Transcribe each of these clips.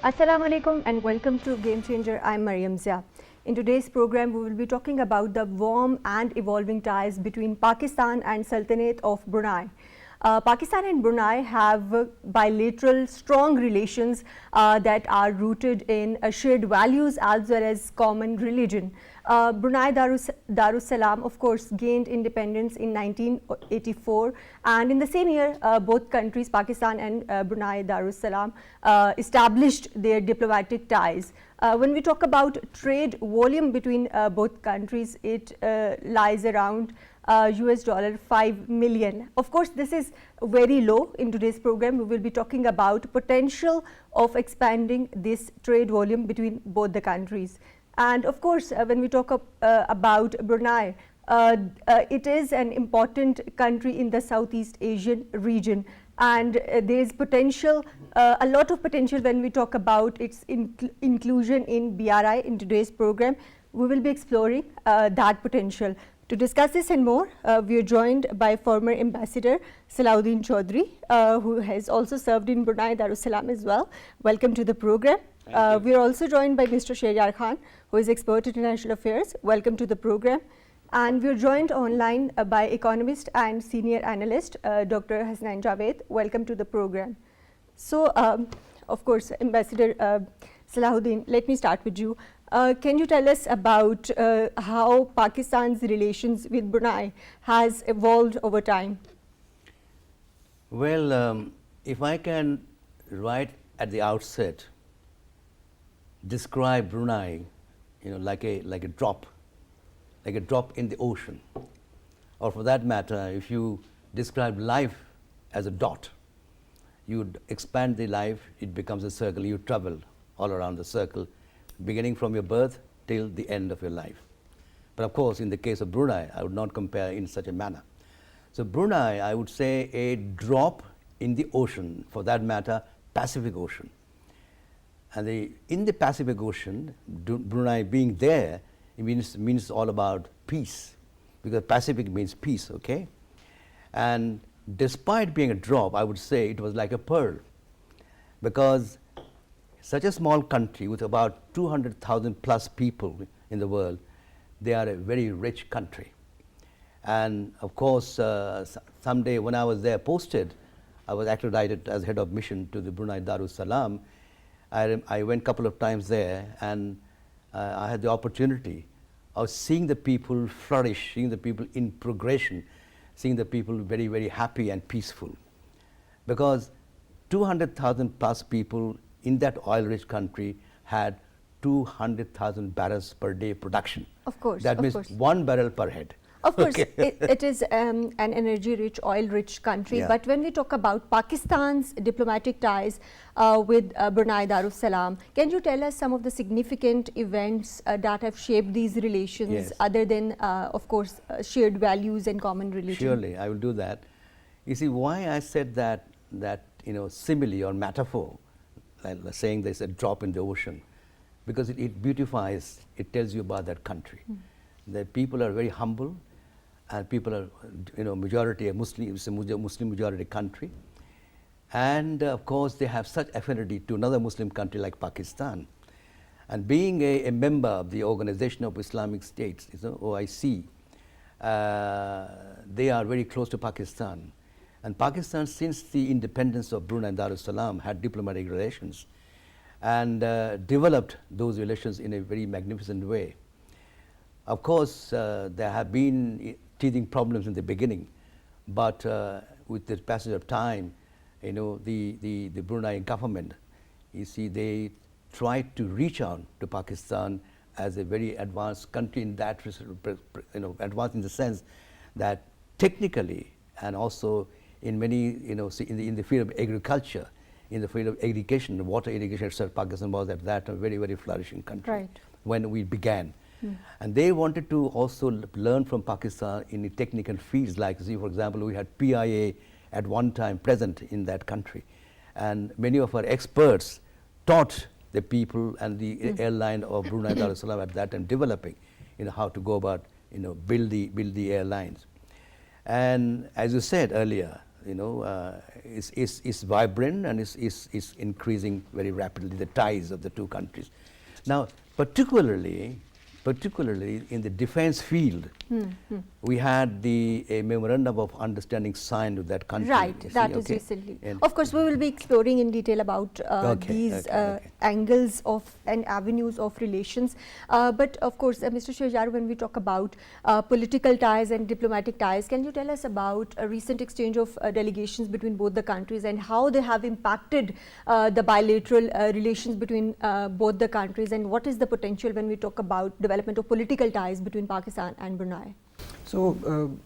Assalamu alaikum and welcome to Game Changer. I'm Mariam Zia. In today's program, we will be talking about the warm and evolving ties between Pakistan and Sultanate of Brunei. Pakistan and Brunei have bilateral strong relations that are rooted in shared values as well as common religion. Brunei Darussalam, of course, gained independence in 1984, and in the same year, both countries, Pakistan and Brunei Darussalam, established their diplomatic ties. When we talk about trade volume between both countries, it lies around US $5 million. Of course, this is very low. In today's program, we will be talking about potential of expanding this trade volume between both the countries. And of course, when we talk about Brunei, it is an important country in the Southeast Asian region, and there is potential, a lot of potential when we talk about its inclusion in BRI. In today's program, we will be exploring that potential. To discuss this and more, we are joined by former Ambassador Salahuddin Chaudhry, who has also served in Brunei Darussalam as well. Welcome to the program. We are also joined by Mr. Sharyar Khan, who is expert in international affairs. Welcome to the program. And we are joined online by economist and senior analyst Dr. Hasnain Javed. Welcome to the program. So, of course, Ambassador Salahuddin, let me start with you. Can you tell us about how Pakistan's relations with Brunei has evolved over time? Well, if I can right at the outset describe Brunei, like a drop in the ocean, or for that matter, if you describe life as a dot, you expand the life, it becomes a circle. You travel all around the circle, beginning from your birth till the end of your life. But of course, in the case of Brunei, I would not compare in such a manner. So Brunei, I would say a drop in the ocean, for that matter, Pacific Ocean. And in the Pacific Ocean, Brunei being there, it means all about peace, because Pacific means peace, okay? And despite being a drop, I would say it was like a pearl, because such a small country with about 200,000 plus people in the world, they are a very rich country. And of course, someday when I was there posted, I was accredited as head of mission to the Brunei Darussalam. I went a couple of times there, and I had the opportunity of seeing the people flourish, seeing the people in progression, seeing the people very, very happy and peaceful. Because 200,000 plus people in that oil-rich country had 200,000 barrels per day production. Of course. That means 1 barrel per head. Of course, it is an energy-rich, oil-rich country. Yeah. But when we talk about Pakistan's diplomatic ties with Brunei Darussalam, can you tell us some of the significant events that have shaped these relations, Yes. other than, of course, shared values and common religion? Surely, I will do that. You see, why I said that simile or metaphor, like saying there's a drop in the ocean, because it beautifies, it tells you about that country. The people are very humble, and people are, majority are Muslim, it's a Muslim majority country. And of course, they have such affinity to another Muslim country like Pakistan. And being a member of the Organization of Islamic States, OIC, they are very close to Pakistan. And Pakistan, since the independence of Brunei Darussalam, had diplomatic relations and developed those relations in a very magnificent way. Of course, there have been teething problems in the beginning, but with the passage of time, the Brunei government, you see, they tried to reach out to Pakistan as a very advanced country in that, advanced in the sense that technically and also in many, in the field of agriculture, in the field of irrigation, water irrigation, etc., Pakistan was at that a very, very flourishing country. Right. When we began. And they wanted to also learn from Pakistan in the technical fields, like, see, for example, we had PIA at one time present in that country. And many of our experts taught the people and the airline of Brunei Darussalam at that time developing, how to go about, build the airlines. And as you said earlier, is vibrant and is increasing very rapidly, the ties of the two countries. Now, particularly in the defense field, we had a memorandum of understanding signed with that country. Right, that is recently. Of course, we will be exploring in detail about these angles of and avenues of relations. But of course, Mr. Shehjar, when we talk about political ties and diplomatic ties, can you tell us about a recent exchange of delegations between both the countries and how they have impacted the bilateral relations between both the countries, and what is the potential when we talk about development of political ties between Pakistan and Brunei? So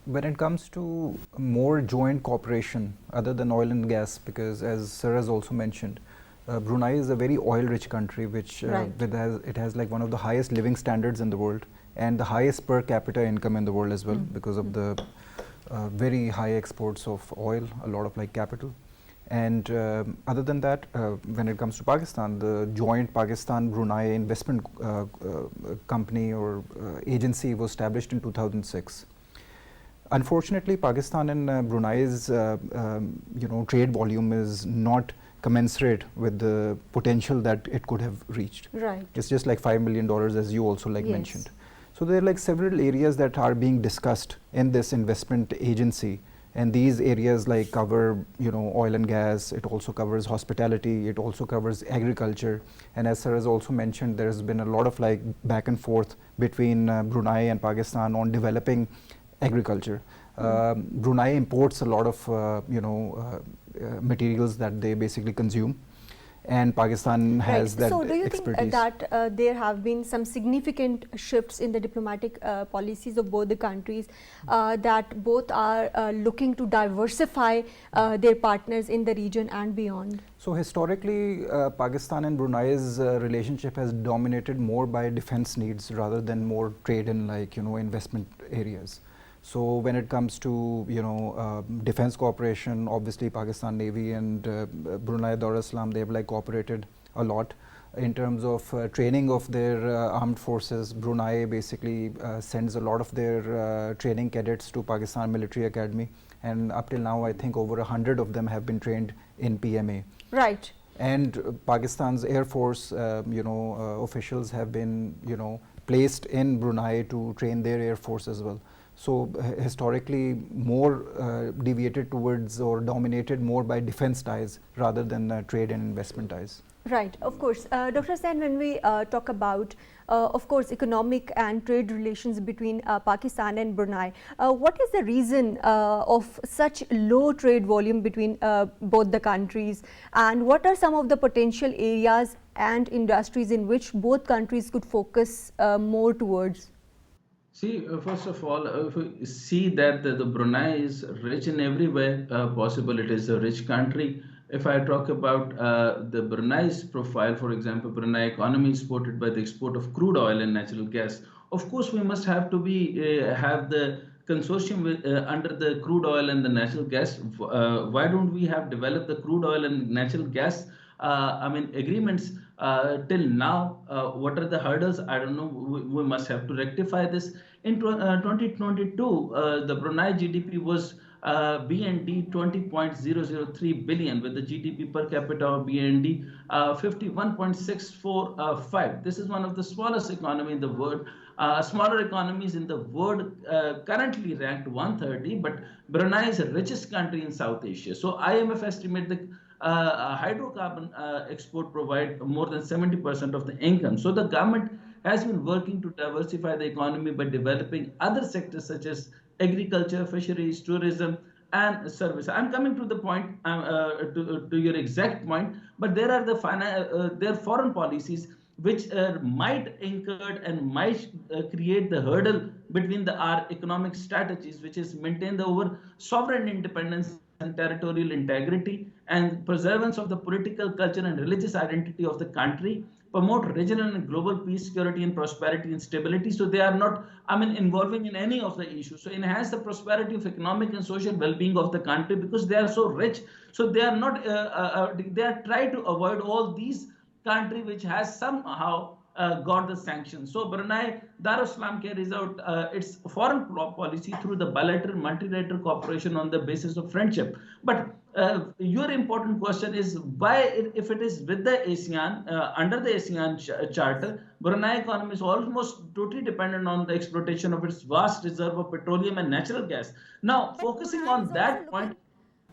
when it comes to more joint cooperation other than oil and gas, because as Sir has also mentioned, Brunei is a very oil-rich country, which it has like one of the highest living standards in the world and the highest per capita income in the world as well, because of the very high exports of oil, a lot of like capital. And other than that, when it comes to Pakistan, the joint Pakistan-Brunei Investment Company or agency was established in 2006. Unfortunately, Pakistan and Brunei's trade volume is not commensurate with the potential that it could have reached. Right. It's just like $5 million, as you also mentioned. So there are like several areas that are being discussed in this investment agency. And these areas like cover, oil and gas, it also covers hospitality, it also covers agriculture. And as Sir has also mentioned, there's been a lot of like back and forth between Brunei and Pakistan on developing agriculture. Brunei imports a lot of, materials that they basically consume. And Pakistan has that expertise. So do you think that there have been some significant shifts in the diplomatic policies of both the countries, that both are looking to diversify their partners in the region and beyond? So historically, Pakistan and Brunei's relationship has dominated more by defense needs rather than more trade and investment areas. So when it comes to defense cooperation, obviously Pakistan Navy and Brunei Darussalam, they have cooperated a lot. In terms of training of their armed forces, Brunei basically sends a lot of their training cadets to Pakistan Military Academy, and up till now I think over 100 of them have been trained in PMA. Right. And Pakistan's Air Force officials have been placed in Brunei to train their Air Force as well. So historically more deviated towards or dominated more by defense ties rather than trade and investment ties. Right, of course. Dr. Sen, when we talk about, of course, economic and trade relations between Pakistan and Brunei, what is the reason of such low trade volume between both the countries, and what are some of the potential areas and industries in which both countries could focus more towards? See, first of all, if we see that the Brunei is rich in every way possible, it is a rich country. If I talk about the Brunei's profile, for example, Brunei economy is supported by the export of crude oil and natural gas. Of course, we must have to have the consortium under the crude oil and the natural gas. Why don't we have developed the crude oil and natural gas agreements till now? What are the hurdles? I don't know. We must have to rectify this. In 2022, the Brunei GDP was BND 20.003 billion, with the GDP per capita of BND 51.645. This is one of the smallest economy in the world. Smaller economies in the world currently ranked 130, but Brunei is the richest country in South Asia. So IMF estimate the hydrocarbon export provide more than 70% of the income. So the government has been working to diversify the economy by developing other sectors such as agriculture, fisheries, tourism, and service. I'm coming to the point, to your exact point, but there are their foreign policies which might incur and might create the hurdle between our economic strategies, which is maintain the sovereign independence and territorial integrity and preservance of the political, culture, and religious identity of the country, promote regional and global peace, security, and prosperity and stability. So they are not, involving in any of the issues. So enhance the prosperity of economic and social well-being of the country, because they are so rich. So they are not, they are trying to avoid all these country which has somehow got the sanctions. So Brunei Darussalam carries out its foreign policy through the bilateral multilateral cooperation on the basis of friendship. But your important question is why, if it is with the ASEAN, under the ASEAN Charter, Brunei economy is almost totally dependent on the exploitation of its vast reserve of petroleum and natural gas. Now, focusing on that point,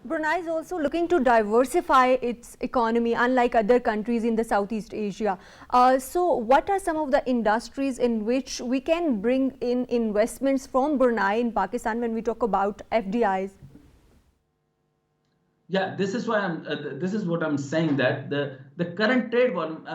Brunei is also looking to diversify its economy, unlike other countries in the Southeast Asia. So what are some of the industries in which we can bring in investments from Brunei in Pakistan when we talk about FDIs? Yeah, this is why this is what I'm saying, that the current trade volume,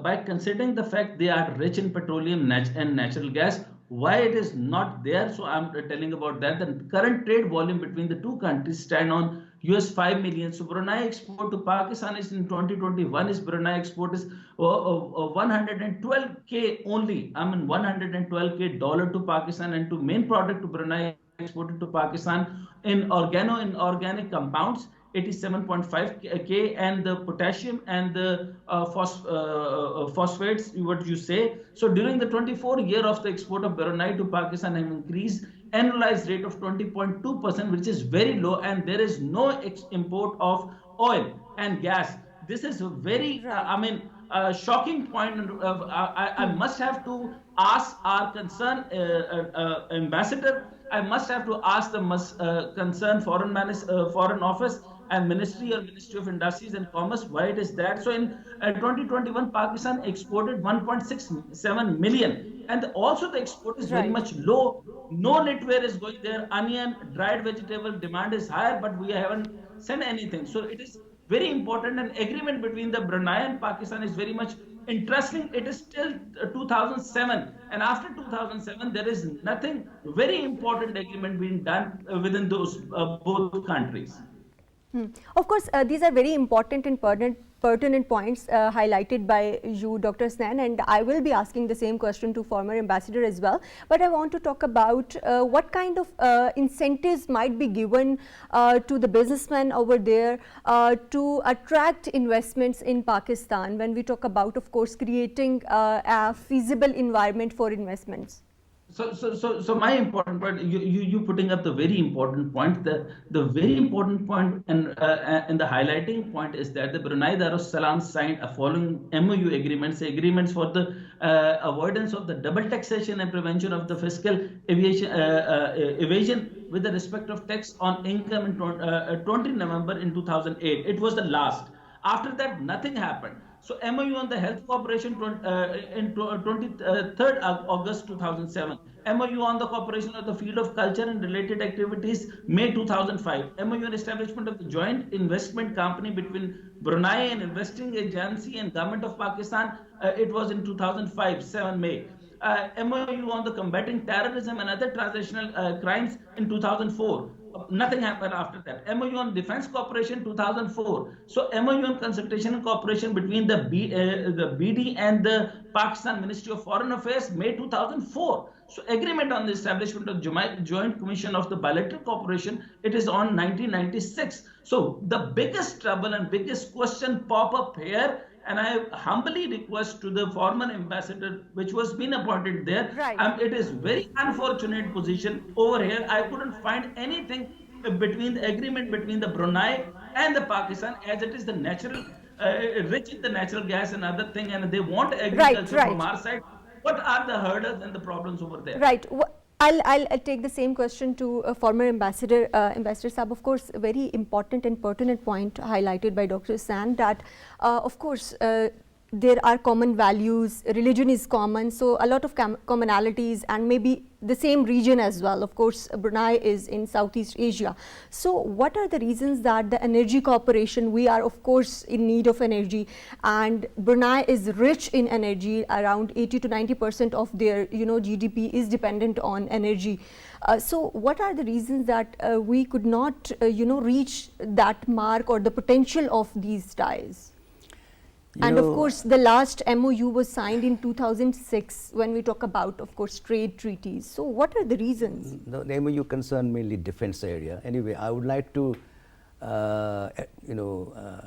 by considering the fact they are rich in petroleum and natural gas, why it is not there. So I'm telling about that. The current trade volume between the two countries stand on US 5 million. So Brunei export to Pakistan is in 2021 is Brunei export is 112k only. 112k dollar to Pakistan, and to main product to Brunei exported to Pakistan in inorganic compounds 87.5k, and the potassium and the phosphates, what you say. So during the 24 year of the export of Brunei to Pakistan have increased annualized rate of 20.2%, which is very low, and there is no import of oil and gas. This is a very shocking point. I must have to ask our concerned ambassador. I must have to ask the concerned foreign office and Ministry of Industries and Commerce why it is that. So in 2021, Pakistan exported 1.67 million, and also the export is very much low. No knitwear is going there. Onion, dried vegetable demand is higher, but we haven't sent anything. So it is very important. An agreement between the Brunei and Pakistan is very much interesting. It is till 2007, and after 2007 there is nothing very important agreement being done within those both countries. Of course, these are very important and pertinent points highlighted by you, Dr. Snan, and I will be asking the same question to former ambassador as well. But I want to talk about what kind of incentives might be given to the businessmen over there to attract investments in Pakistan when we talk about, of course, creating a feasible environment for investments. So my important point, you putting up the very important point. The very important point and the highlighting point is that the Brunei Darussalam signed a following MOU agreements for the avoidance of the double taxation and prevention of the fiscal evasion with the respect of tax on income in 20 November in 2008. It was the last. After that, nothing happened. So MOU on the health cooperation in 23rd August 2007. MOU on the cooperation of the field of culture and related activities, May 2005. MOU on establishment of the joint investment company between Brunei and investing agency and government of Pakistan. It was in 2005, 7 May. MOU on the combating terrorism and other transnational crimes in 2004. Nothing happened after that. MOU on defense cooperation 2004. So MOU on consultation and cooperation between the BD and the Pakistan Ministry of Foreign Affairs, May 2004. So agreement on the establishment of Joint Commission of the Bilateral Cooperation, it is on 1996. So the biggest trouble and biggest question pop up here, and I humbly request to the former ambassador, which was been appointed there. It is very unfortunate position over here. I couldn't find anything between the agreement between the Brunei and the Pakistan, as it is the natural, rich in the natural gas and other thing, and they want agriculture from our side. What are the hurdles and the problems over there? Right. I'll take the same question to former ambassador, Ambassador Saab. Of course, a very important and pertinent point highlighted by Dr. San, that of course there are common values, religion is common, so a lot of commonalities, and maybe the same region as well. Of course, Brunei is in Southeast Asia. So what are the reasons that the energy cooperation, we are of course in need of energy, and Brunei is rich in energy, around 80 to 90% of their GDP is dependent on energy. So what are the reasons that we could not reach that mark or the potential of these ties? And of course, the last MOU was signed in 2006 when we talk about, of course, trade treaties. So what are the reasons? The MOU concerned mainly defense area. Anyway, I would like to,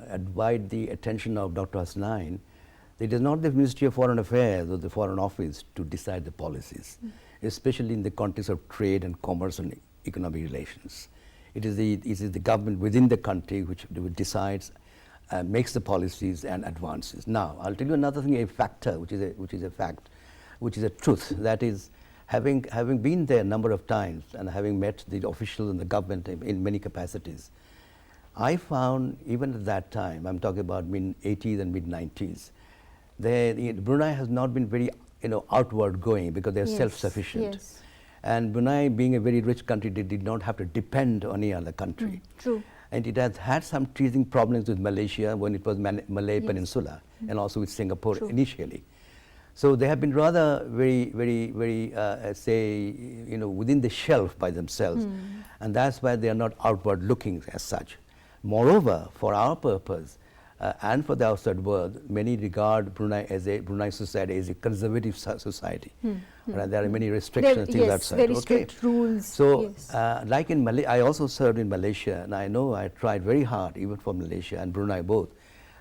advise the attention of Dr. Hasnain It is not the Ministry of Foreign Affairs or the Foreign Office to decide the policies, especially in the context of trade and commerce and economic relations. It is the government within the country which decides, makes the policies and advances. Now, I'll tell you another thing, a factor, which is a fact, which is a truth. That is, having been there a number of times and having met the officials in the government in many capacities, I found even at that time, I'm talking about mid-80s and mid-90s, Brunei has not been very outward going because they're self-sufficient. Yes. And Brunei, being a very rich country, did not have to depend on any other country. True. And it has had some teething problems with Malaysia when it was Malay Peninsula, and also with Singapore initially. So they have been rather very, say, within the shelf by themselves. And that's why they are not outward looking as such. Moreover, for our purpose, and for the outside world, many regard Brunei society as a conservative society. Right? There are many restrictions, things outside. Very strict rules. So, like in Malaysia, I also served in Malaysia, and I know I tried very hard, even for Malaysia and Brunei both.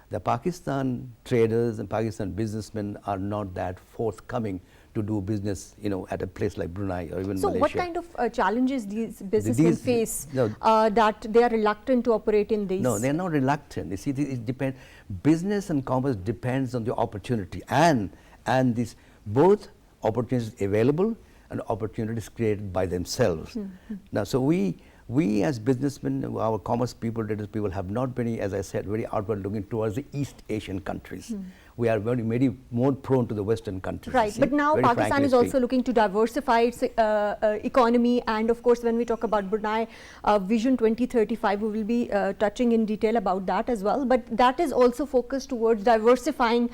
The Pakistan traders and Pakistan businessmen are not that forthcoming to do business, at a place like Brunei or even Malaysia. So what kind of challenges these businessmen face that they are reluctant to operate in these? No, they are not reluctant. You see, it depends. Business and commerce depends on the opportunity, and these both opportunities available and opportunities created by themselves. Now, so we as businessmen, our commerce people, traders people, have not been, as I said, very outward looking towards the East Asian countries. We are very more prone to the Western countries. Right, but now Pakistan is also looking to diversify its economy, and of course when we talk about Brunei Vision 2035, we will be touching in detail about that as well, but that is also focused towards diversifying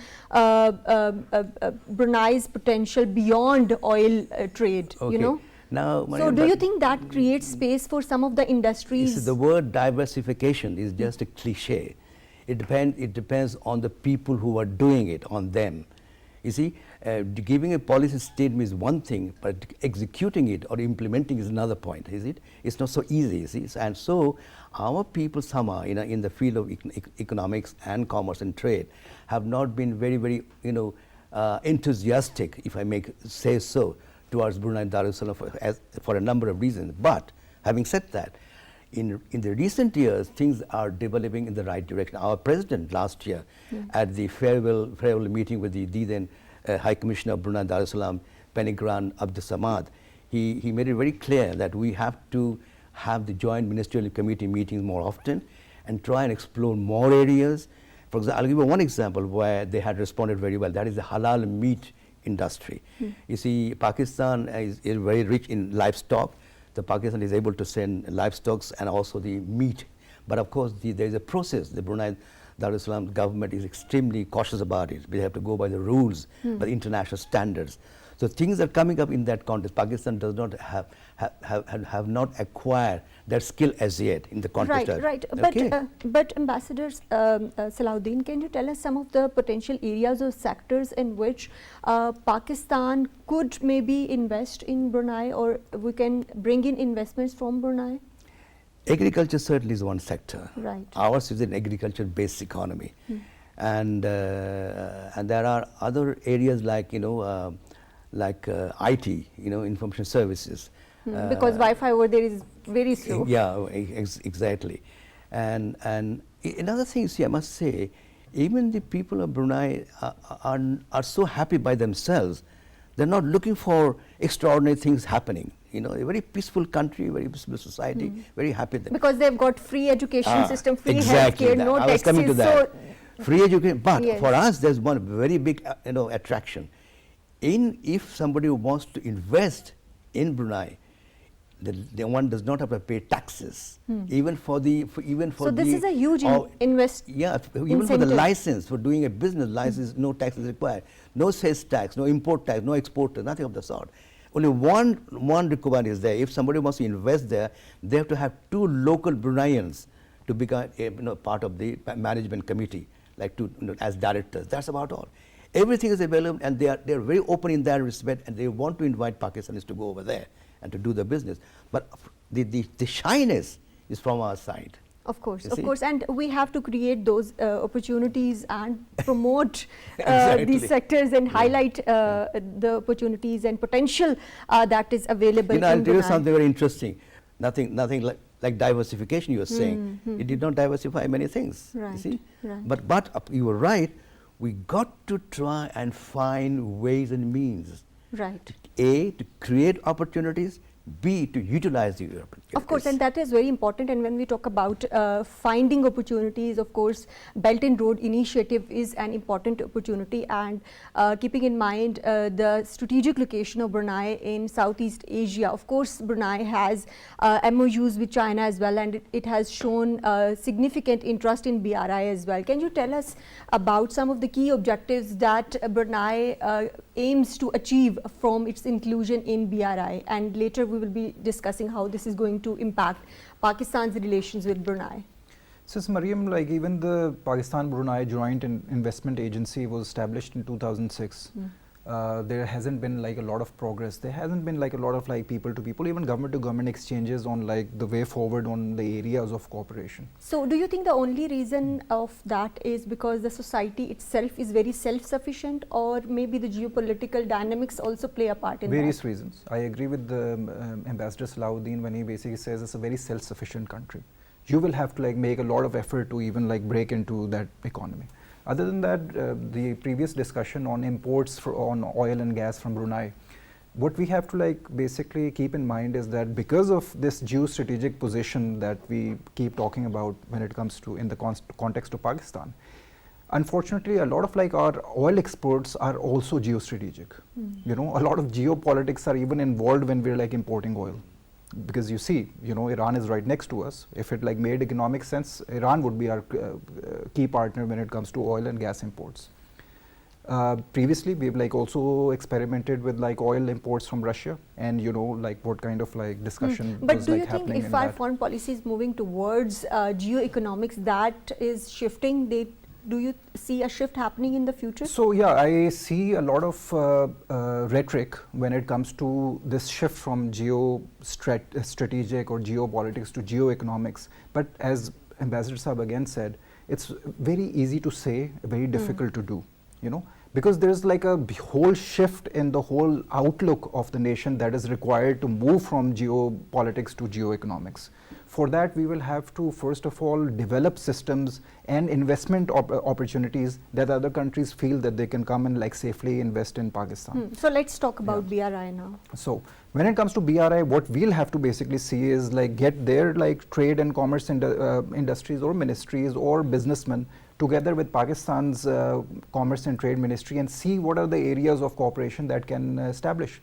Brunei's potential beyond oil trade, Now, so do you think that creates space for some of the industries? The word diversification is just a cliche. It depends on the people who are doing it, on them. You see, giving a policy statement is one thing, but executing it or implementing is another point, is it? It's not so easy, you see. And so our people somehow, in the field of economics and commerce and trade, have not been very, enthusiastic, if I may say so, towards Brunei Darussalam for a number of reasons. But having said that, in the recent years, things are developing in the right direction. Our president last year, at the farewell meeting with the then High Commissioner of Brunei Darussalam, Penigran Abdul Samad, he made it very clear that we have to have the joint ministerial committee meetings more often and try and explore more areas. For example, I'll give you one example where they had responded very well. That is the halal meat industry. You see, Pakistan is very rich in livestock. The Pakistan is able to send livestock and also the meat. But of course, there is a process. The Brunei Darussalam government is extremely cautious about it. We have to go by the rules, by the international standards. So things are coming up in that context. Pakistan does not have not acquired that skill as yet in the context. Right. But Ambassador Salahuddin, can you tell us some of the potential areas or sectors in which Pakistan could maybe invest in Brunei, or we can bring in investments from Brunei? Agriculture certainly is one sector. Right. Ours is an agriculture-based economy, and there are other areas like IT, information services. Because Wi-Fi over there is very slow. Yeah, exactly. And another thing, see, I must say, even the people of Brunei are so happy by themselves. They're not looking for extraordinary things happening. A very peaceful country, very peaceful society, very happy there. Because they've got free education system, free exactly healthcare, no I was coming to taxes. that. Free education, but for us, there's one very big, attraction. If somebody wants to invest in Brunei, the one does not have to pay taxes, even for the So this is a huge investment. Yeah, even for the license, for doing a business license, no tax is required. No sales tax, no import tax, no export tax, nothing of the sort. Only one requirement is there. If somebody wants to invest there, they have to have 2 local Bruneians to become part of the management committee, like as directors. That's about all. Everything is available, and they are very open in that respect, and they want to invite Pakistanis to go over there and to do the business. But the shyness is from our side. Of course, You of see? course, and we have to create those opportunities and promote Exactly. these sectors and highlight the opportunities and potential that is available You know, I'll in tell you Brunei. something very interesting. Nothing like diversification you were saying. It did not diversify many things. Right, You see, right. but you were right. We got to try and find ways and means. Right. A, to create opportunities. B, to utilize the opportunities. Of course, and that is very important. And when we talk about finding opportunities, of course, Belt and Road Initiative is an important opportunity. And keeping in mind the strategic location of Brunei in Southeast Asia, of course, Brunei has MOUs with China as well, and it has shown significant interest in BRI as well. Can you tell us about some of the key objectives that Brunei aims to achieve from its inclusion in BRI? And later we will be discussing how this is going to impact Pakistan's relations with Brunei. So, Mariam, like even the Pakistan-Brunei Joint Investment Agency was established in 2006. There hasn't been like a lot of progress. There hasn't been like a lot of like people to people, even government to government exchanges on like the way forward on the areas of cooperation. So do you think the only reason of that is because the society itself is very self-sufficient, or maybe the geopolitical dynamics also play a part in Various that? reasons. I agree with the Ambassador Salahuddin when he basically says it's a very self-sufficient country. You will have to like make a lot of effort to even like break into that economy. Other than that, the previous discussion on imports on oil and gas from Brunei, what we have to like basically keep in mind is that because of this geostrategic position that we keep talking about when it comes to in the context of Pakistan, unfortunately a lot of like our oil exports are also geostrategic. You know, a lot of geopolitics are even involved when we're like importing oil. Because you see, you know, Iran is right next to us. If it like made economic sense, Iran would be our key partner when it comes to oil and gas imports. Previously, we've like also experimented with like oil imports from Russia, and you know, like what kind of like discussion But was do like you think happening if in our that. foreign policy is moving towards geoeconomics, that is shifting? Do you see a shift happening in the future? So yeah, I see a lot of rhetoric when it comes to this shift from strategic or geopolitics to geoeconomics. But as Ambassador Saab again said, it's very easy to say, very difficult to do, you know, because there's like a whole shift in the whole outlook of the nation that is required to move from geopolitics to geoeconomics. For that, we will have to first of all develop systems and investment opportunities that other countries feel that they can come and like safely invest in Pakistan. So let's talk about BRI now. So when it comes to BRI, what we'll have to basically see is like get their like trade and commerce industries or ministries or businessmen together with Pakistan's Commerce and Trade Ministry and see what are the areas of cooperation that can establish.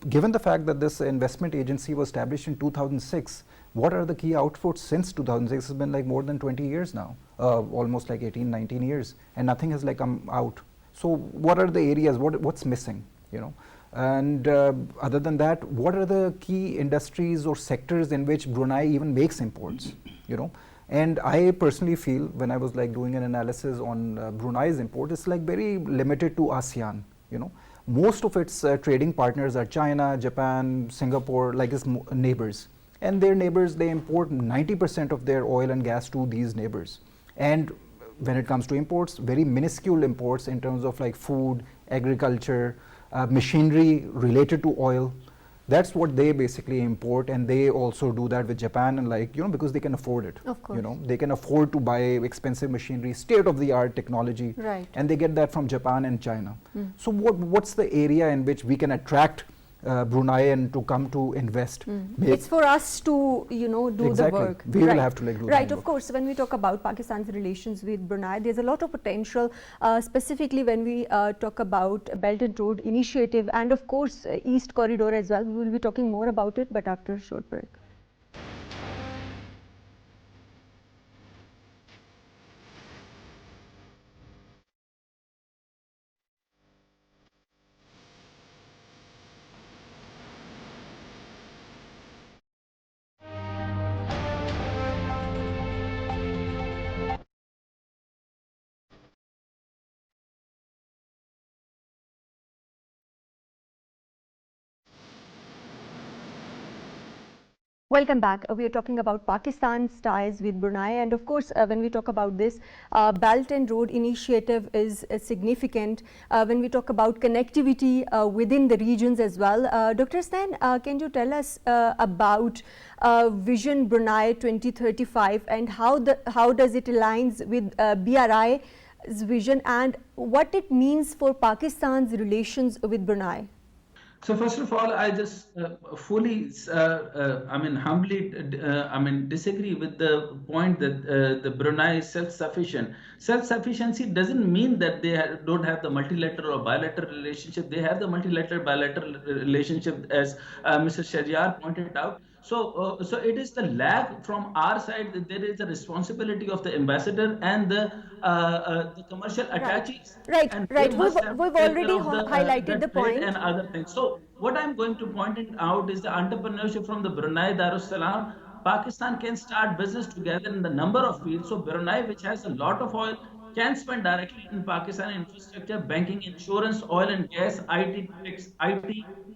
Given the fact that this investment agency was established in 2006, what are the key outputs since 2006? It's been like more than 20 years now, almost like 18, 19 years, and nothing has like come out. So what are the areas, what's missing, you know? And other than that, what are the key industries or sectors in which Brunei even makes imports, you know? And I personally feel when I was like doing an analysis on Brunei's import, it's like very limited to ASEAN, you know? Most of its trading partners are China, Japan, Singapore, like its neighbors. And their neighbors, they import 90% of their oil and gas to these neighbors. And when it comes to imports, very minuscule imports in terms of like food, agriculture, machinery related to oil. That's what they basically import, and they also do that with Japan and like, you know, because they can afford it. Of course. You know, they can afford to buy expensive machinery, state-of-the-art technology. Right. And they get that from Japan and China. So what's the area in which we can attract Brunei and to come to invest? It's for us to, you know, do Exactly. the work. We will have to like do the Right, of homework. course. When we talk about Pakistan's relations with Brunei, there's a lot of potential, specifically when we talk about Belt and Road Initiative and of course East Corridor as well. We will be talking more about it, but after a short break. Welcome back. We are talking about Pakistan's ties with Brunei, and of course, when we talk about this, Belt and Road Initiative is significant when we talk about connectivity within the regions as well. Dr. Stan, can you tell us about Vision Brunei 2035 and how does it aligns with BRI's vision and what it means for Pakistan's relations with Brunei? So first of all, I just fully, humbly, disagree with the point that the Brunei is self-sufficient. Self-sufficiency doesn't mean that they don't have the multilateral or bilateral relationship. They have the multilateral, bilateral relationship, as Mr. Shahryar pointed out. So it is the lag from our side that there is a responsibility of the ambassador and the commercial attaches. Right. And We've already highlighted the point. And other things. So what I'm going to point it out is the entrepreneurship from the Brunei Darussalam. Pakistan can start business together in the number of fields. So Brunei, which has a lot of oil, can spend directly in Pakistan infrastructure, banking, insurance, oil and gas, IT, textile.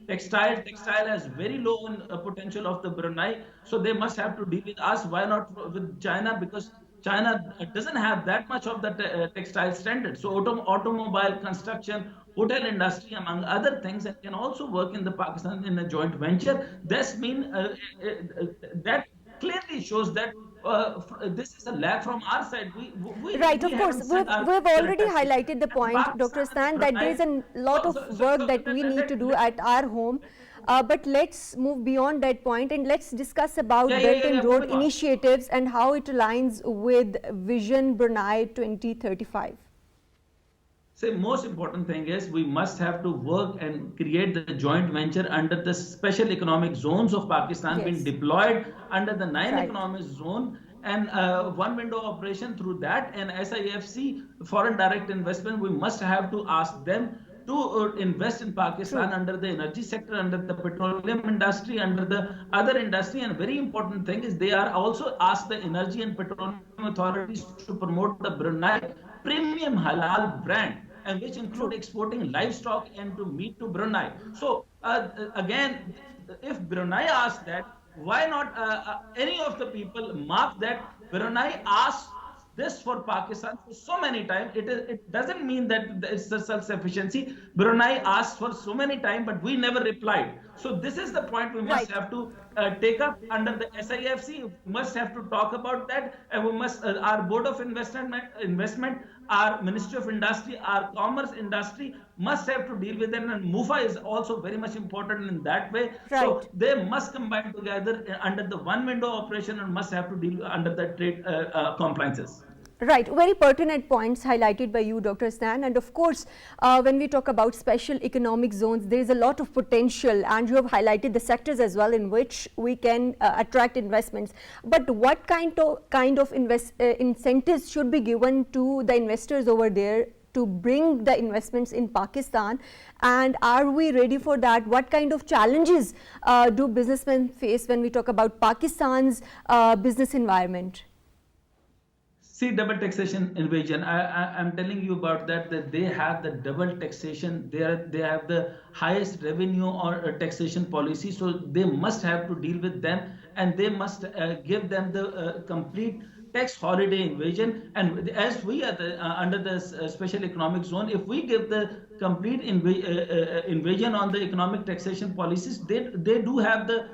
Textile has very low potential of the Brunei, so they must have to deal with us. Why not with China? Because China doesn't have that much of the textile standard. So automobile, construction, hotel industry, among other things, and can also work in the Pakistan in a joint venture. This that clearly shows that this is a lag from our side. Right, of course. We've already highlighted the point, Dr. Stan, that there is a lot of work that we need to do at our home. But let's move beyond that point and let's discuss about Belt and Road initiatives and how it aligns with Vision Brunei 2035. So most important thing is we must have to work and create the joint venture under the special economic zones of Pakistan, being deployed under the 9 economic zone, and one window operation through that, and SIFC, foreign direct investment, we must have to ask them to invest in Pakistan under the energy sector, under the petroleum industry, under the other industry. And very important thing is they are also asked the energy and petroleum authorities to promote the Brunei Premium Halal Brand, and which include exporting livestock and to meat to Brunei. So again, if Brunei asks that, why not any of the people mark that Brunei asks this for Pakistan for so many times? It doesn't mean that it's the self-sufficiency. Brunei asked for so many times, but we never replied. So this is the point we must have to take up under the SIFC. We must have to talk about that, and we must our Board of Investment, our Ministry of Industry, our Commerce Industry must have to deal with them, and MUFA is also very much important in that way. So they must combine together under the one window operation and must have to deal under the trade compliances. Right, very pertinent points highlighted by you, Dr. Stan. And of course, when we talk about special economic zones, there is a lot of potential, and you have highlighted the sectors as well in which we can attract investments. But what kind of incentives should be given to the investors over there to bring the investments in Pakistan, and are we ready for that? What kind of challenges do businessmen face when we talk about Pakistan's business environment? See, double taxation invasion. I'm telling you about that they have the double taxation. They have the highest revenue or taxation policy. So they must have to deal with them, and they must give them the complete tax holiday invasion. And as we are under the special economic zone, if we give the complete invasion on the economic taxation policies, they do have the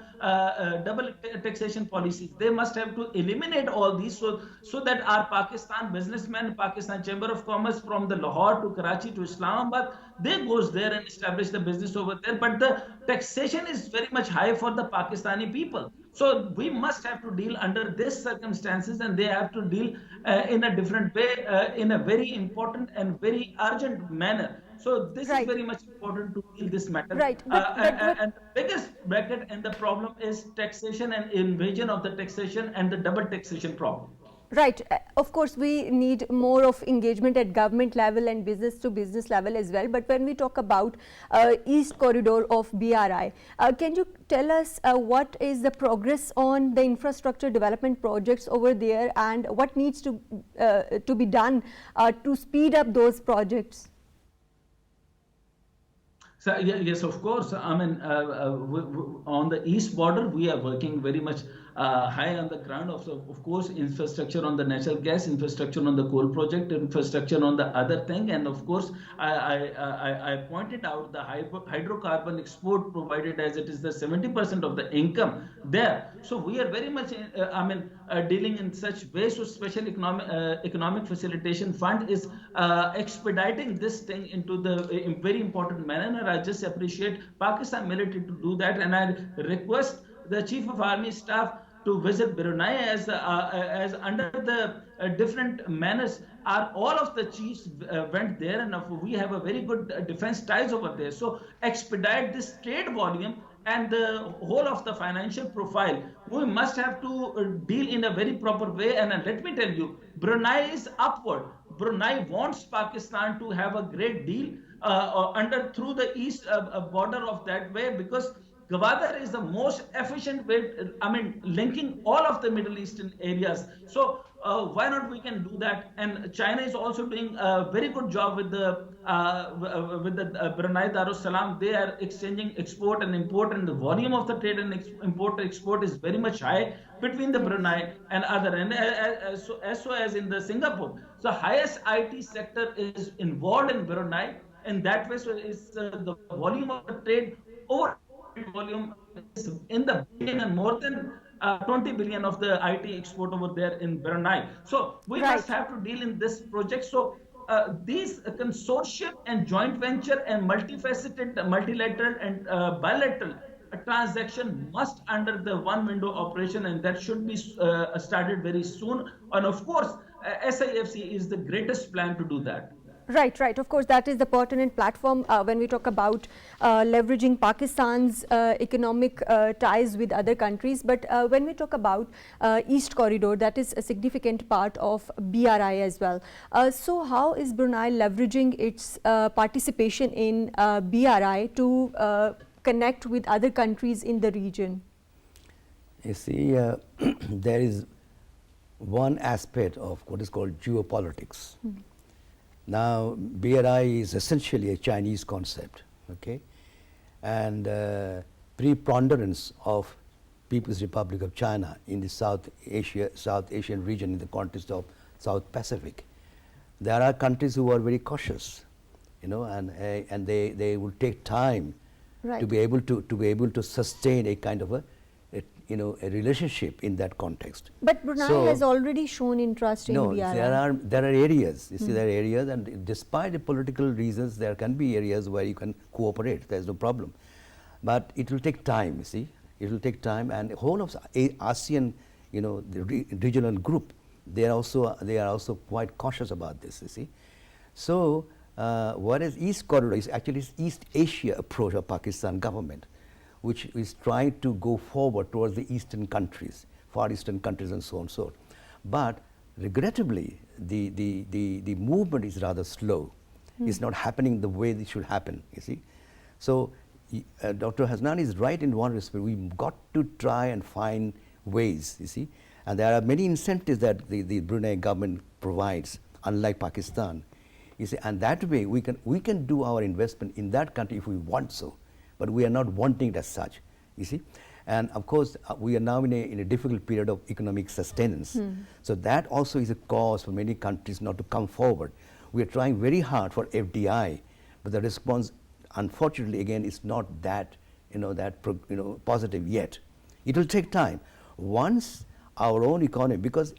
double taxation policies. They must have to eliminate all these so that our Pakistan businessmen, Pakistan Chamber of Commerce from the Lahore to Karachi to Islamabad, they goes there and establish the business over there. But the taxation is very much high for the Pakistani people. So we must have to deal under these circumstances, and they have to deal in a different way, in a very important and very urgent manner. So this is very much important to deal this matter. Right. And the biggest bracket and the problem is taxation and invasion of the taxation and the double taxation problem. Right. Of course, we need more of engagement at government level and business to business level as well. But when we talk about East Corridor of BRI, can you tell us what is the progress on the infrastructure development projects over there, and what needs to be done to speed up those projects? So, yes, of course. I mean, on the east border, we are working very much high on the ground. Of course, infrastructure on the natural gas, infrastructure on the coal project, infrastructure on the other thing, and of course, I pointed out the hydrocarbon export, provided as it is the 70% of the income there. So we are very much, dealing in such ways. So special economic facilitation fund is expediting this thing into the very important manner. And I just appreciate Pakistan military to do that, and I request the Chief of Army Staff to visit Brunei as under the different manners. All of the chiefs went there, and we have a very good defense ties over there. So expedite this trade volume and the whole of the financial profile. We must have to deal in a very proper way. And let me tell you, Brunei is upward. Brunei wants Pakistan to have a great deal through the east border of that way, because Gwadar is the most efficient way, linking all of the Middle Eastern areas. So why not we can do that? And China is also doing a very good job with the Brunei Darussalam. They are exchanging export and import, and the volume of the trade and import export is very much high between the Brunei and other. And so as in the Singapore, so highest IT sector is involved in Brunei. In that way, so is the volume of the trade over volume is in the billion, and more than 20 billion of the IT export over there in Brunei. So we must have to deal in this project. So these consortium and joint venture and multifaceted, multilateral and bilateral transaction must under the one window operation, and that should be started very soon. And of course, SIFC is the greatest plan to do that. Right, right. Of course, that is the pertinent platform when we talk about leveraging Pakistan's economic ties with other countries. But when we talk about East Corridor, that is a significant part of BRI as well. So how is Brunei leveraging its participation in BRI to connect with other countries in the region? You see, there is one aspect of what is called geopolitics. Now, BRI is essentially a Chinese concept, okay, and preponderance of People's Republic of China in the South Asian region, in the context of South Pacific. There are countries who are very cautious, you know, and they will take time to be able to sustain a kind of a relationship in that context. But Brunei has already shown interest in BRI. There are areas. You see, there are areas, and despite the political reasons, there can be areas where you can cooperate. There is no problem, but it will take time. You see, it will take time, and the whole of ASEAN, the regional group, they are also quite cautious about this. You see, so whereas East Corridor is actually East Asia approach of Pakistan government, which is trying to go forward towards the eastern countries, far eastern countries and so on and so on. But regrettably, the movement is rather slow. It's not happening the way it should happen, you see. So Dr. Hasnan is right in one respect. We've got to try and find ways, you see. And there are many incentives that the Brunei government provides, unlike Pakistan. You see, and that way we can do our investment in that country if we want so. But we are not wanting it as such, you see. And of course, we are now in a difficult period of economic sustenance. So that also is a cause for many countries not to come forward. We are trying very hard for FDI, but the response, unfortunately, again, is not that, positive yet. It will take time. Once our own economy, because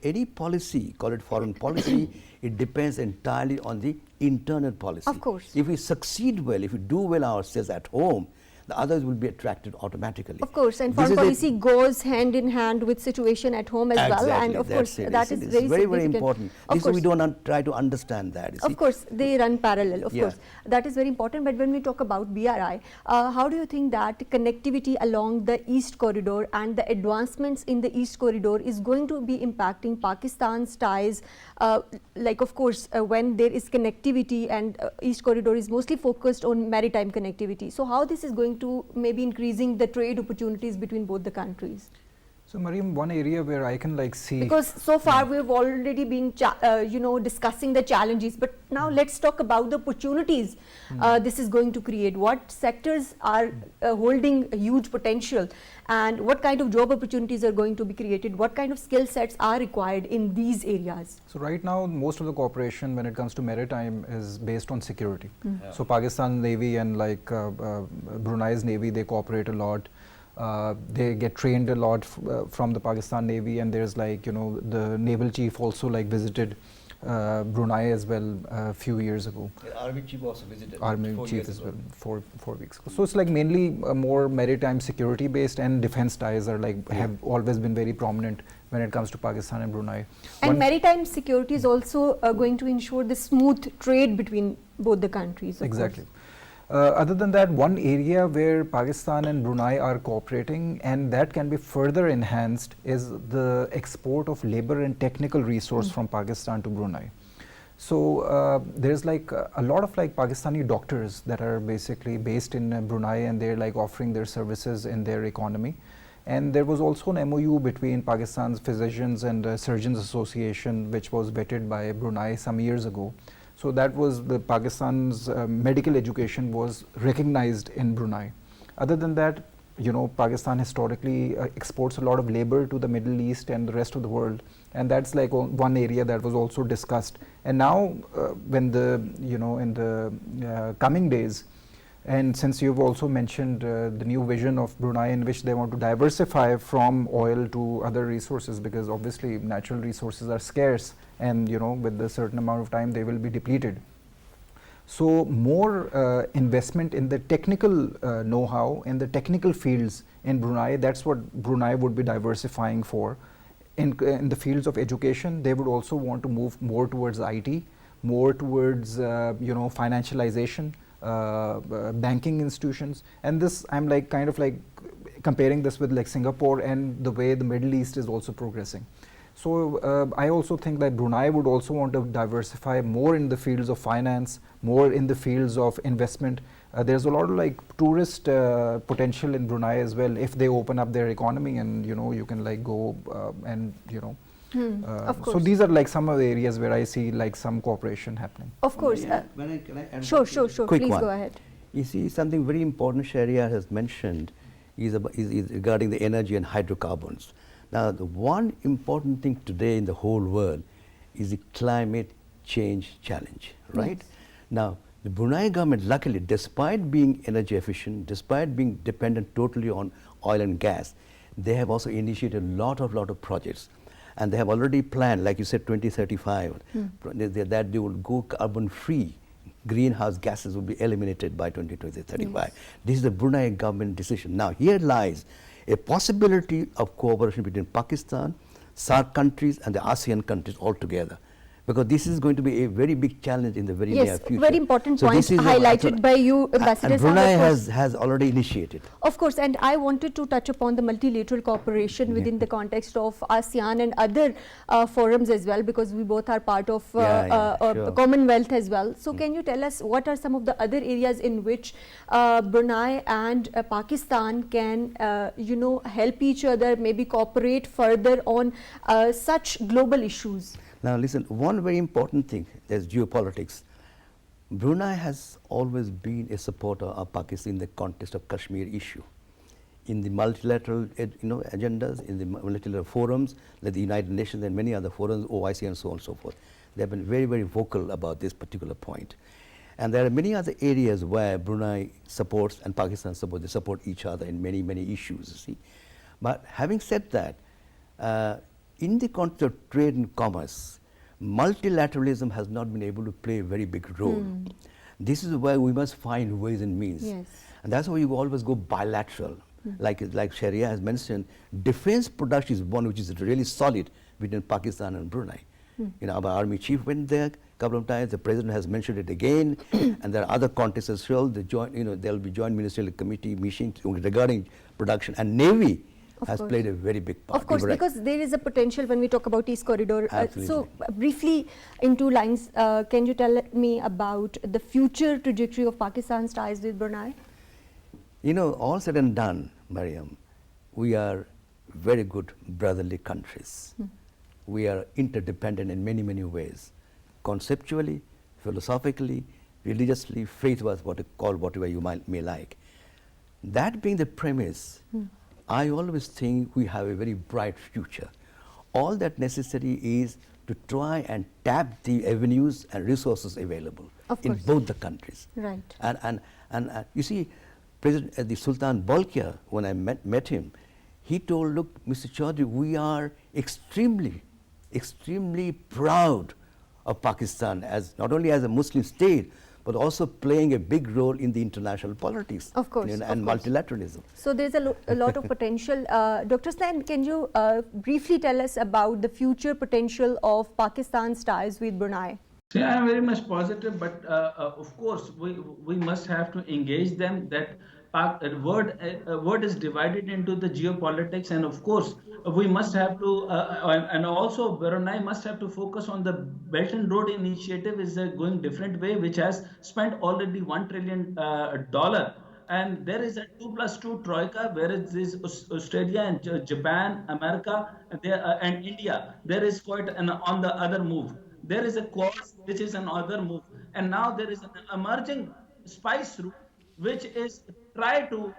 any policy, call it foreign policy, it depends entirely on the internal policy. Of course. If we succeed well, if we do well ourselves at home, the others will be attracted automatically. Of course, and foreign policy goes hand in hand with situation at home as well, and of course that is very, very important. This we don't try to understand that. Of course, they run parallel. Of course, that is very important. But when we talk about BRI, how do you think that connectivity along the East Corridor and the advancements in the East Corridor is going to be impacting Pakistan's ties? Like, of course, when there is connectivity, and East Corridor is mostly focused on maritime connectivity. So how this is going to maybe increasing the trade opportunities between both the countries? So Mariam, one area where I can like see, because so far we've already been discussing the challenges, but now let's talk about the opportunities this is going to create. What sectors are holding a huge potential, and what kind of job opportunities are going to be created? What kind of skill sets are required in these areas? so right now most of the cooperation when it comes to maritime is based on security. So Pakistan Navy and like Brunei's Navy, they cooperate a lot. They get trained a lot from the Pakistan Navy, and there's like, you know, the naval chief also like visited Brunei as well a few years ago. The Army chief also visited. Army 4 chief years as ago. well, 4 weeks ago. So it's like mainly more maritime security based, and defense ties are like have always been very prominent when it comes to Pakistan and Brunei. And maritime security is also going to ensure the smooth trade between both the countries. Exactly. Other than that, one area where Pakistan and Brunei are cooperating, and that can be further enhanced, is the export of labor and technical resource from Pakistan to Brunei. So there's like a lot of like Pakistani doctors that are basically based in Brunei, and they're like offering their services in their economy. And there was also an MOU between Pakistan's Physicians and Surgeons Association, which was vetted by Brunei some years ago. So that was the Pakistan's medical education was recognized in Brunei. Other than that, you know, Pakistan historically exports a lot of labor to the Middle East and the rest of the world, and that's like one area that was also discussed. And now, when the, you know, in the coming days, and since you've also mentioned the new vision of Brunei in which they want to diversify from oil to other resources, because obviously natural resources are scarce, and you know, with a certain amount of time they will be depleted. So more investment in the technical know-how, in the technical fields in Brunei, that's what Brunei would be diversifying for. In the fields of education, they would also want to move more towards IT, more towards you know, financialization, banking institutions. And this, I'm like kind of like comparing this with like Singapore and the way the Middle East is also progressing. So I also think that Brunei would also want to diversify more in the fields of finance, more in the fields of investment. There's a lot of like tourist potential in Brunei as well, if they open up their economy, and you know, you can like go and you know. Of course. So these are like some of the areas where I see like some cooperation happening. Of course. Can I add Sure. quick Please one? go ahead. You see, something very important Sharia has mentioned is regarding the energy and hydrocarbons. Now, the one important thing today in the whole world is the climate change challenge, right? Yes. Now, the Brunei government, luckily, despite being energy efficient, despite being dependent totally on oil and gas, they have also initiated a lot of projects. And they have already planned, like you said, 2035, that they will go carbon free. Greenhouse gases will be eliminated by 2035. Yes. This is the Brunei government decision. Now, here lies a possibility of cooperation between Pakistan, SAARC countries, and the ASEAN countries altogether, because this is going to be a very big challenge in the very near future. Yes, very important point this is highlighted by you, Ambassador. And Brunei has already initiated. Of course, and I wanted to touch upon the multilateral cooperation within the context of ASEAN and other forums as well, because we both are part of sure. Commonwealth as well. So can you tell us what are some of the other areas in which Brunei and Pakistan can you know, help each other, maybe cooperate further on such global issues? Now listen, one very important thing is geopolitics. Brunei has always been a supporter of Pakistan in the context of Kashmir issue. In the multilateral agendas, in the multilateral forums, like the United Nations and many other forums, OIC and so on and so forth. They have been very, very vocal about this particular point. And there are many other areas where Brunei supports and Pakistan supports. They support each other in many, many issues, you see. But having said that, in the context of trade and commerce, multilateralism has not been able to play a very big role. This is where we must find ways and means. Yes. And that's why you always go bilateral. Like Sharia has mentioned, defense production is one which is really solid between Pakistan and Brunei. You know, our army chief went there a couple of times, the president has mentioned it again, and there are other contexts as well. The joint, there will be joint ministerial committee meetings regarding production, and Navy has played a very big part. Of course, because there is a potential when we talk about East Corridor. So briefly, in 2 lines, can you tell me about the future trajectory of Pakistan's ties with Brunei? You know, all said and done, Mariam, we are very good brotherly countries. We are interdependent in many, many ways. Conceptually, philosophically, religiously, faith was what you call whatever you may like. That being the premise, I always think we have a very bright future. All that necessary is to try and tap the avenues and resources available in both the countries. Right. And you see, the Sultan Bolkiah, when I met him, he told, look, Mr. Chaudhry, we are extremely proud of Pakistan as not only as a Muslim state, but also playing a big role in the international politics, of course, and multilateralism. So there's a lot of potential. Dr. Stan, can you briefly tell us about the future potential of Pakistan's ties with Brunei? See, I am very much positive, but of course we must have to engage them. That word is divided into the geopolitics, and of course we must have to, and also Brunei must have to focus on the Belt and Road Initiative is going different way, which has spent already $1 trillion. And there is a 2+2 troika, where it is Australia and Japan, America, and India. There is quite an on the other move. There is a Quad, which is another move, and now there is an emerging spice route, which is try to,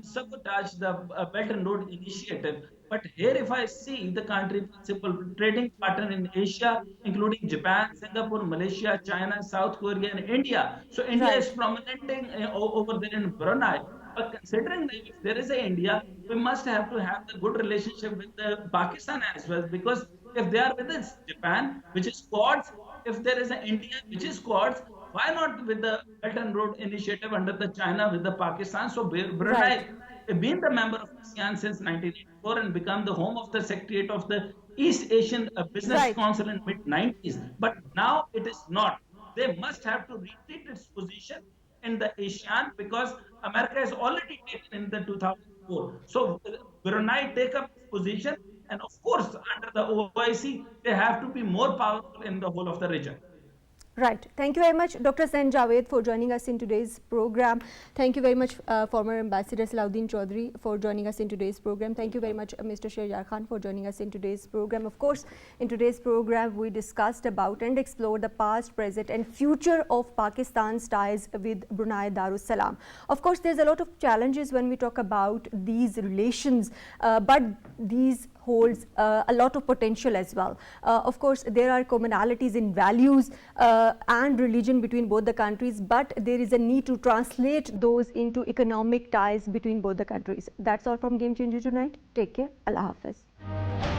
sabotage the Belt and Road Initiative. But here, if I see the country principal trading partner in Asia, including Japan, Singapore, Malaysia, China, South Korea, and India. So India is prominent over there in Brunei. But considering that if there is a India, we must have to have the good relationship with the Pakistan as well, because if they are with Japan, which is Quads, if there is an India, which is Quads, why not with the Belt and Road Initiative under the China with the Pakistan? So Brunei, been the member of ASEAN since 1984 and become the home of the Secretariat of the East Asian Business Council in mid-90s. But now it is not. They must have to retreat its position in the ASEAN, because America has already taken in the 2004. So Brunei take up its position, and of course under the OIC they have to be more powerful in the whole of the region. Right. Thank you very much, Dr. Zain Javed, for joining us in today's program. Thank you very much, former Ambassador Salahuddin Chaudhry, for joining us in today's program. Thank you very much, Mr. Shehjar Khan, for joining us in today's program. Of course, in today's program, we discussed about and explored the past, present, and future of Pakistan's ties with Brunei Darussalam. Of course, there's a lot of challenges when we talk about these relations, but these holds a lot of potential as well. Of course, there are commonalities in values and religion between both the countries, but there is a need to translate those into economic ties between both the countries. That's all from Game Changer tonight. Take care. Allah Hafiz.